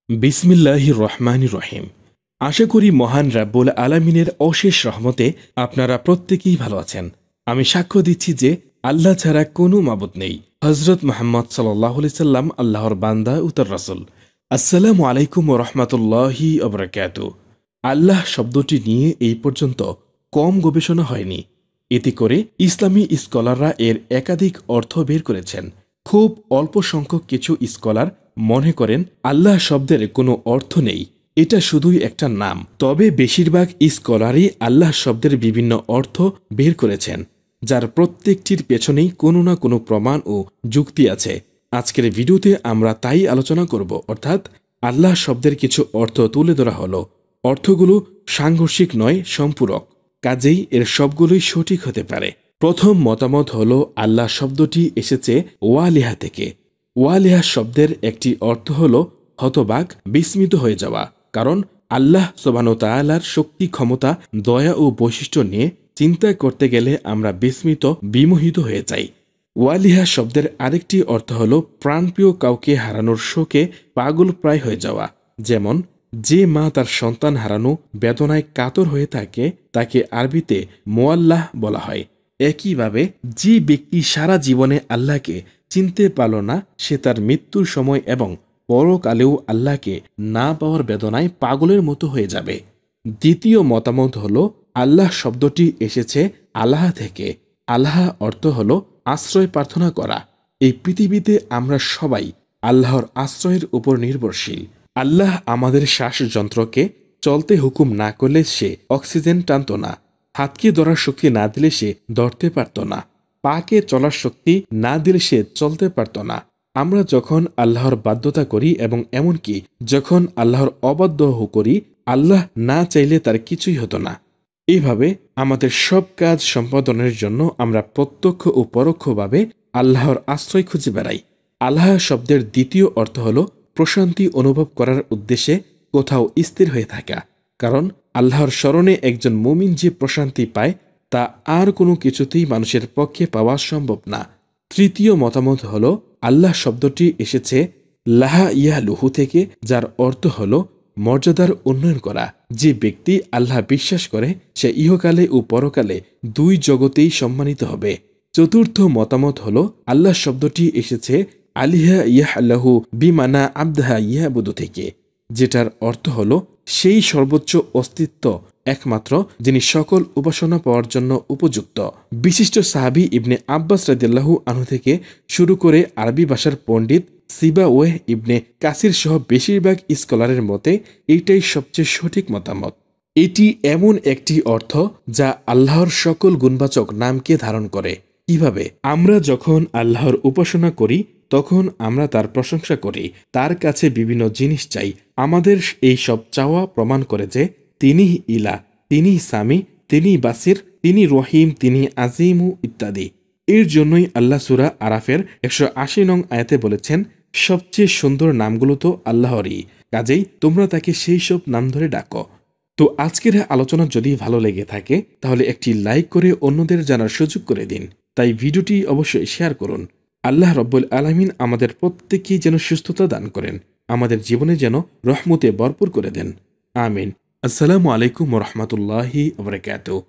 বিসমিল্লাহির রহমানির রহিম। আশা করি মহান রাব্বুল আলামিনের অশেষ রহমতে আপনারা প্রত্যেকেই ভালো আছেন। আমি সাক্ষ্য দিচ্ছি যে আল্লাহ ছাড়া কোনো মাবুদ নেই। হজরত মুহাম্মদ সাল্লাল্লাহু আলাইহি সাল্লাম আল্লাহর বান্দা ও তার রাসূল। আসসালামু আলাইকুম ওয়া রাহমাতুল্লাহি ওয়া বারাকাতুহু। আল্লাহ শব্দটি নিয়ে এই পর্যন্ত কম গবেষণা হয়নি। এতে করে ইসলামী স্কলাররা এর একাধিক অর্থ বের করেছেন। খুব অল্প সংখ্যক কিছু স্কলার মনে করেন আল্লাহ শব্দের কোনো অর্থ নেই, এটা শুধুই একটা নাম। তবে বেশিরভাগ স্কলারই আল্লাহ শব্দের বিভিন্ন অর্থ বের করেছেন, যার প্রত্যেকটির পেছনেই কোনো না কোনো প্রমাণ ও যুক্তি আছে। আজকের ভিডিওতে আমরা তাই আলোচনা করব, অর্থাৎ আল্লাহ শব্দের কিছু অর্থ তুলে ধরা হলো। অর্থগুলো সাংঘর্ষিক নয়, সম্পূরক, কাজেই এর সবগুলোই সঠিক হতে পারে। প্রথম মতামত হল আল্লাহ শব্দটি এসেছে ওয়ালিহা থেকে। ওয়ালিহা শব্দের একটি অর্থ হল হতবাক, বিস্মিত হয়ে যাওয়া। কারণ আল্লাহ সুবহানাহু ওয়া তাআলার শক্তি, ক্ষমতা, দয়া ও বৈশিষ্ট্য নিয়ে চিন্তা করতে গেলে আমরা বিস্মিত, বিমোহিত হয়ে যাই। ওয়ালিহা শব্দের আরেকটি অর্থ হল প্রাণপ্রিয় কাউকে হারানোর শোকে পাগল প্রায় হয়ে যাওয়া। যেমন যে মা তার সন্তান হারানো বেদনায় কাতর হয়ে থাকে তাকে আরবিতে মোয়াল্লাহ বলা হয়। একইভাবে যে ব্যক্তি সারা জীবনে আল্লাহকে চিনতে পারল না, সে তার মৃত্যুর সময় এবং পরকালেও আল্লাহকে না পাওয়ার বেদনায় পাগলের মতো হয়ে যাবে। দ্বিতীয় মতামত হল আল্লাহ শব্দটি এসেছে আল্লাহ থেকে। আল্লাহ অর্থ হল আশ্রয় প্রার্থনা করা। এই পৃথিবীতে আমরা সবাই আল্লাহর আশ্রয়ের উপর নির্ভরশীল। আল্লাহ আমাদের শ্বাসযন্ত্রকে চলতে হুকুম না করলে সে অক্সিজেন টানত না, হাতকে ধরার শক্তি না দিলে সে ধরতে পারত না, পাকে চলার শক্তি না দিলে সে চলতে পারত না। আমরা যখন আল্লাহর বাধ্যতা করি এবং এমনকি যখন আল্লাহর অবাধ্য করি, আল্লাহ না চাইলে তার কিছুই হতো না। এইভাবে আমাদের সব কাজ সম্পাদনের জন্য আমরা প্রত্যক্ষ ও পরোক্ষভাবে আল্লাহর আশ্রয় খুঁজে বেড়াই। আল্লাহ শব্দের দ্বিতীয় অর্থ হল প্রশান্তি অনুভব করার উদ্দেশ্যে কোথাও স্থির হয়ে থাকা। কারণ আল্লাহর স্মরণে একজন মুমিন যে প্রশান্তি পায় তা আর কোনো কিছুতেই মানুষের পক্ষে পাওয়া সম্ভব না। তৃতীয় মতামত হল আল্লাহ শব্দটি এসেছে লাহা ইয়া লুহু থেকে, যার অর্থ হল মর্যাদার উন্নয়ন করা। যে ব্যক্তি আল্লাহ বিশ্বাস করে সে ইহকালে ও পরকালে দুই জগতেই সম্মানিত হবে। চতুর্থ মতামত হল আল্লাহ শব্দটি এসেছে আলিহা ইয়াহ আল্লাহু বিমানা আবদাহা ইয়াবুদু থেকে, যেটার অর্থ হল সেই সর্বোচ্চ অস্তিত্ব একমাত্র যিনি সকল উপাসনা পাওয়ার জন্য উপযুক্ত। বিশিষ্ট সাহাবী ইবনে আব্বাস রাদিয়াল্লাহু আনহু থেকে শুরু করে আরবি ভাষার পণ্ডিত সিবাওয়েহ ইবনে কাসির সহ বেশিরভাগ স্কলারের মতে এইটাই সবচেয়ে সঠিক মতামত। এটি এমন একটি অর্থ যা আল্লাহর সকল গুণবাচক নামকে ধারণ করে। কিভাবে? আমরা যখন আল্লাহর উপাসনা করি তখন আমরা তার প্রশংসা করি, তার কাছে বিভিন্ন জিনিস চাই। আমাদের এই সব চাওয়া প্রমাণ করে যে তিনি ইলা, তিনি সামি, তিনি বাসির, তিনি রহিম, তিনি আজিমু ইত্যাদি। এর জন্যই আল্লাহ সূরা আরাফের 180 নং আয়াতে বলেছেন, সবচেয়ে সুন্দর নামগুলো তো আল্লাহরই, কাজেই তোমরা তাকে সেই সব নাম ধরে ডাকো। তো আজকের আলোচনা যদি ভালো লেগে থাকে তাহলে একটি লাইক করে অন্যদের জানার সুযোগ করে দিন। তাই ভিডিওটি অবশ্যই শেয়ার করুন। আল্লাহ রব্বুল আলামিন আমাদের প্রত্যেককেই যেন সুস্থতা দান করেন, আমাদের জীবনে যেন রহমতে ভরপুর করে দেন। আমিন। আসসালামু আলাইকুম ওয়া রাহমাতুল্লাহি ওয়া বারাকাতুহু।